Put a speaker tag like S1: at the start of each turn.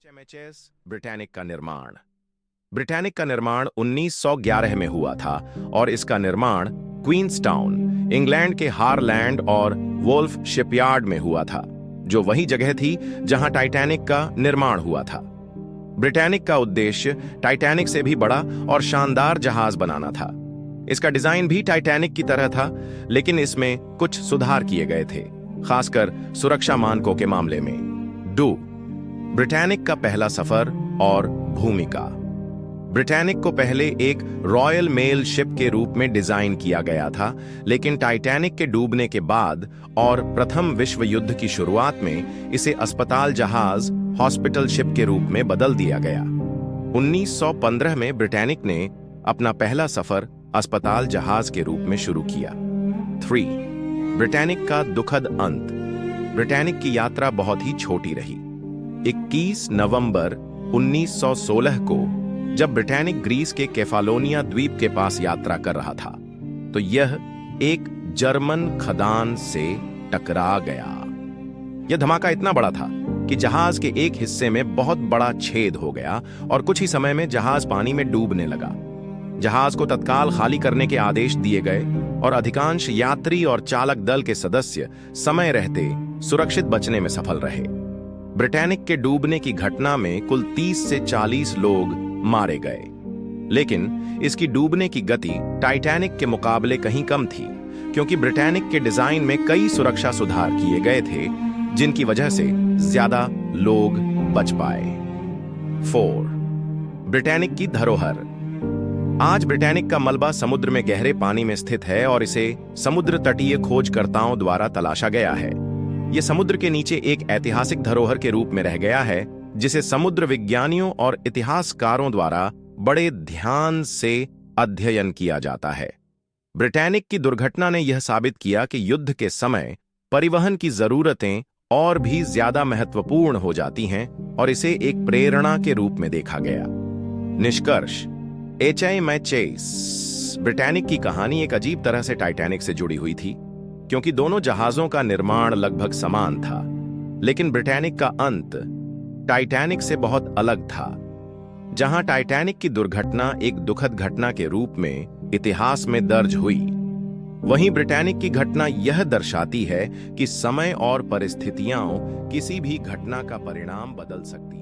S1: HMS Britannic का निर्माण। Britannic का निर्माण 1911 में हुआ था और इसका निर्माण क्वींसटाउन, इंग्लैंड के हारलैंड और वोल्फ शिपयार्ड में हुआ था, जो वही जगह थी जहां टाइटैनिक का निर्माण हुआ था। ब्रिटानिक का उद्देश्य टाइटैनिक से भी बड़ा और शानदार जहाज बनाना था। इसका डिजाइन भी टाइटैनिक की तरह था, लेकिन इसमें कुछ सुधार किए गए थे, खासकर सुरक्षा मानकों के मामले में। ब्रिटानिक का पहला सफर और भूमिका। ब्रिटानिक को पहले एक रॉयल मेल शिप के रूप में डिजाइन किया गया था, लेकिन टाइटैनिक के डूबने के बाद और प्रथम विश्व युद्ध की शुरुआत में इसे अस्पताल जहाज, हॉस्पिटल शिप के रूप में बदल दिया गया। 1915 में ब्रिटानिक ने अपना पहला सफर अस्पताल जहाज के रूप में शुरू किया। 3. ब्रिटानिक का दुखद अंत। ब्रिटानिक की यात्रा बहुत ही छोटी रही। 21 नवंबर 1916 को जब ब्रिटानिक ग्रीस के केफालोनिया द्वीप के पास यात्रा कर रहा था, तो यह एक जर्मन खदान से टकरा गया। यह धमाका इतना बड़ा था कि जहाज के एक हिस्से में बहुत बड़ा छेद हो गया और कुछ ही समय में जहाज पानी में डूबने लगा। जहाज को तत्काल खाली करने के आदेश दिए गए और अधिकांश यात्री और चालक दल के सदस्य समय रहते सुरक्षित बचने में सफल रहे। ब्रिटानिक के डूबने की घटना में कुल 30 से 40 लोग मारे गए, लेकिन इसकी डूबने की गति टाइटैनिक के मुकाबले कहीं कम थी, क्योंकि ब्रिटानिक के डिजाइन में कई सुरक्षा सुधार किए गए थे, जिनकी वजह से ज्यादा लोग बच पाए। 4. ब्रिटानिक की धरोहर। आज ब्रिटानिक का मलबा समुद्र में गहरे पानी में स्थित है और इसे समुद्र तटीय खोजकर्ताओं द्वारा तलाशा गया है। यह समुद्र के नीचे एक ऐतिहासिक धरोहर के रूप में रह गया है, जिसे समुद्र विज्ञानियों और इतिहासकारों द्वारा बड़े ध्यान से अध्ययन किया जाता है। ब्रिटानिक की दुर्घटना ने यह साबित किया कि युद्ध के समय परिवहन की जरूरतें और भी ज्यादा महत्वपूर्ण हो जाती हैं और इसे एक प्रेरणा के रूप में देखा गया। निष्कर्ष। एचएमएस ब्रिटानिक की कहानी एक अजीब तरह से टाइटैनिक से जुड़ी हुई थी, क्योंकि दोनों जहाजों का निर्माण लगभग समान था, लेकिन ब्रिटानिक का अंत टाइटैनिक से बहुत अलग था। जहां टाइटैनिक की दुर्घटना एक दुखद घटना के रूप में इतिहास में दर्ज हुई, वहीं ब्रिटानिक की घटना यह दर्शाती है कि समय और परिस्थितियां किसी भी घटना का परिणाम बदल सकती हैं।